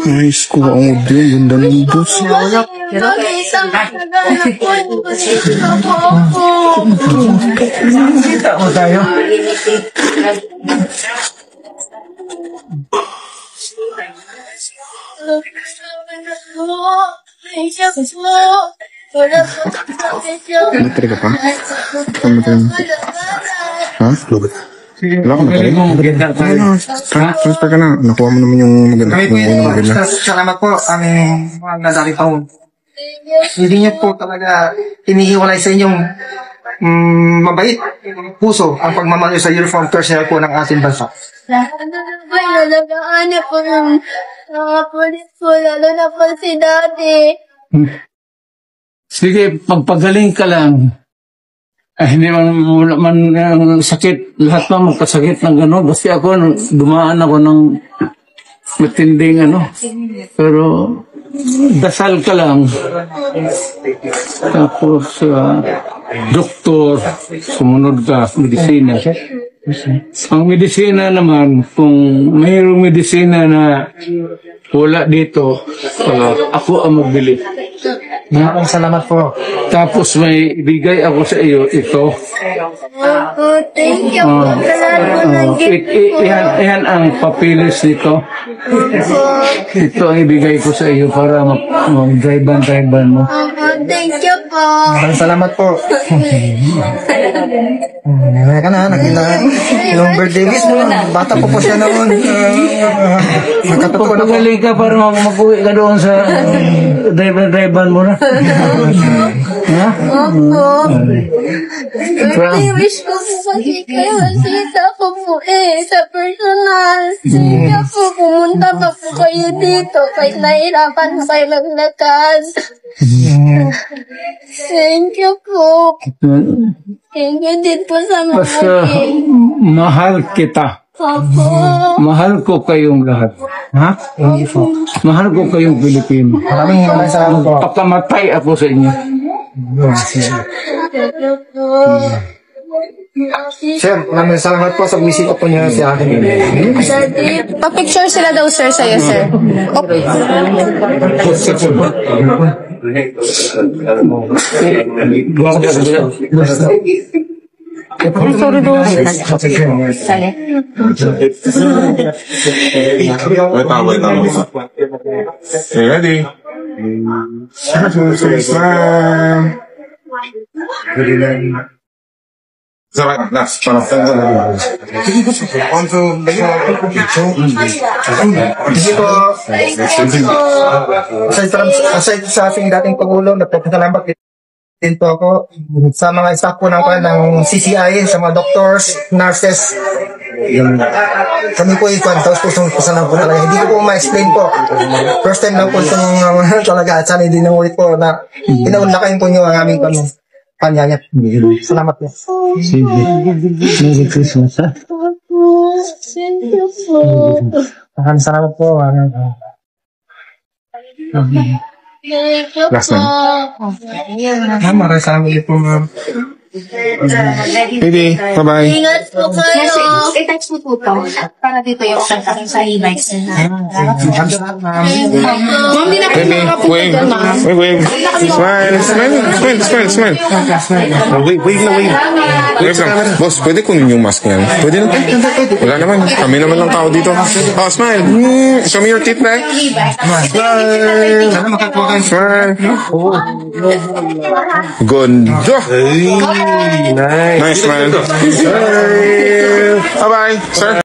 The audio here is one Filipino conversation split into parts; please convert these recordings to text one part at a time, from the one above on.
Nice ko ang audio, ganda ng boss. Kita mo tayo. Matri ka pa? Ha? Wala ka na tayo? Transfer ka na. Nakuha mo naman yung maganda. Salamat po, aming mga nadali taon. Hindi niyo po talaga inihiwalay sa inyong mabait puso ang pagmamahal sa uniform personnel po ng ating bansa. Nalagaan po ng mga polis po, lalo na po si Daddy. Sige, pagpagaling ka lang. Hindi man sakit, lahat na magkasakit ng gano'n. Kasi ako, dumaan ako ng matinding Pero, dasal ka lang. Tapos, doktor, sumunod ka, medisina. Ang medisina naman, kung mayroong medisina na wala dito, ako ang magbili. Maraming salamat po. Tapos may ibigay ako sa iyo ito. Thank you po sa lahat po ng gift po. Yan ang papilis nito. Ito ang ibigay ko sa iyo para mag-drive-ban mo. Thank you po. Maraming salamat po. Kaya ka na, yung birthday wish mo, bata po siya noon. Nakatotoo na po. Pagaling ka para mag-uwi ka doon sa drive-ban mo na. Ha? Opo. Birthday wish ko po kasi kayo. Sita ko po sa personal. Sige po, pumunta pa po kayo dito. Kahit nahirapan kayo maglakad. Thank you po. Thank you din po sa mga mahal kita. Opo. Mahal ko kayong lahat. Ha? Mahal ko kayong Pilipino. Maraming salamat po. Pagkamatay ako sa inyo. Sir, maraming salamat po sa bisita po niyo sa akin. Pa-picture sila daw, sir, sa'yo, sir. Sorry daw. Sali. Ready? Last. Aside sa ating dating Pangulo, nagpapasalamat din po ako sa mga staff po ng CCI, sa mga doctors, nurses. Kami po tapos po pasalamat po talaga. Hindi ko po ma-explain po. First time lang po itong talaga. At sana hindi na ulit po na inaunlakayin po nyo ang aming panyanya. Salamat po. Sige. Merry Christmas, ha? Thank you po. Maraming salamat po. Last time. Maraming salamat po, ma'am. Baby, bye-bye. Ingat po kayo. I-text mo po to. Para dito yung tagtakin sa e-bikes na. Ma'am, di na kayo Baby, makapunta dyan, ma'am. wave. Smile. Wave lang. Boss, pwede kunin yung mask niyan? Pwede na? Wala naman. Kami naman lang tao dito. Oh, smile. Show me your teeth, Mac. Smile. Sana makakuha kayo. Smile. Ganda. Nice, man. Bye-bye, sir.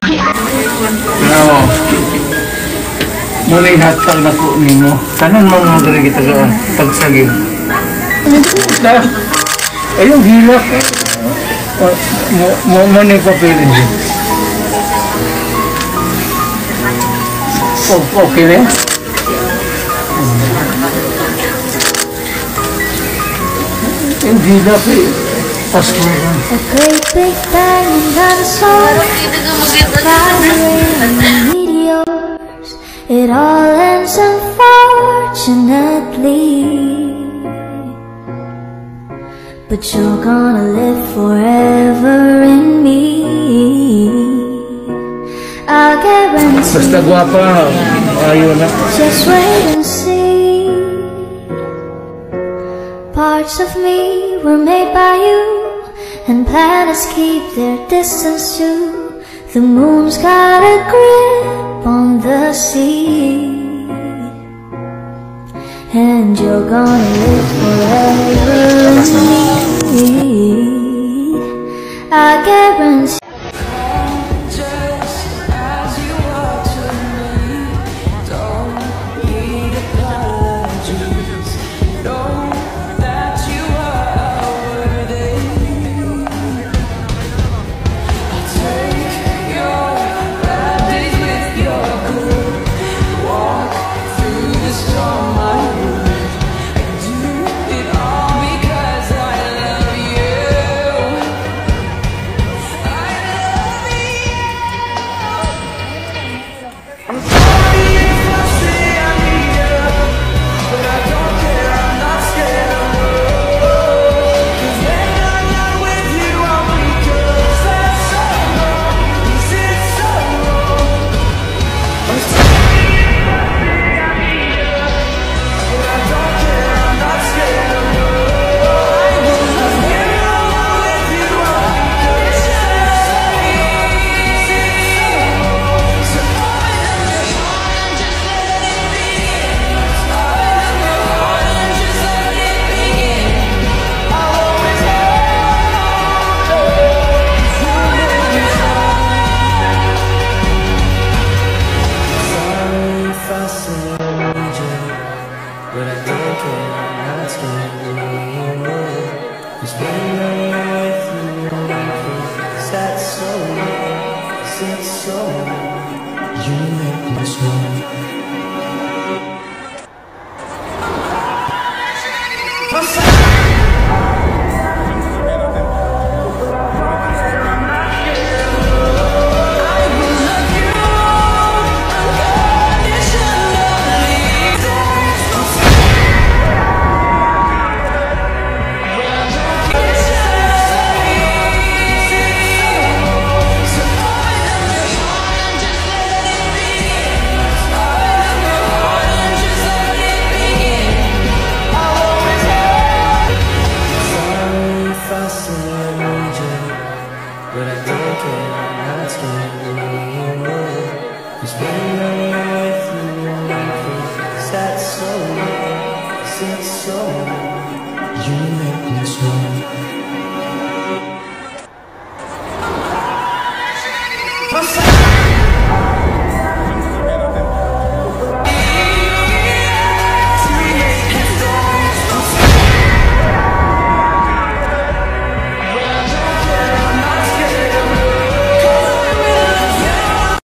Muna ihatag na po ninyo. Tanan mo mga gari kita ka tagsagin. Ayong hilak. Muna yung papilin din. Okay na yan? Yung hilak A great big bang and dinosaurs, meteors. It all ends unfortunately, but you're gonna live forever in me. I guarantee. Basta gwapa, ayaw na. Just wait and see. Parts of me were made by you, and planets keep their distance too. The moon's got a grip on the sea, and you're gonna live forever in me. I guarantee. But I don't care, I'm not scared anymore. 'Cause when I'm with you, is that so? Is it so? You make me smile.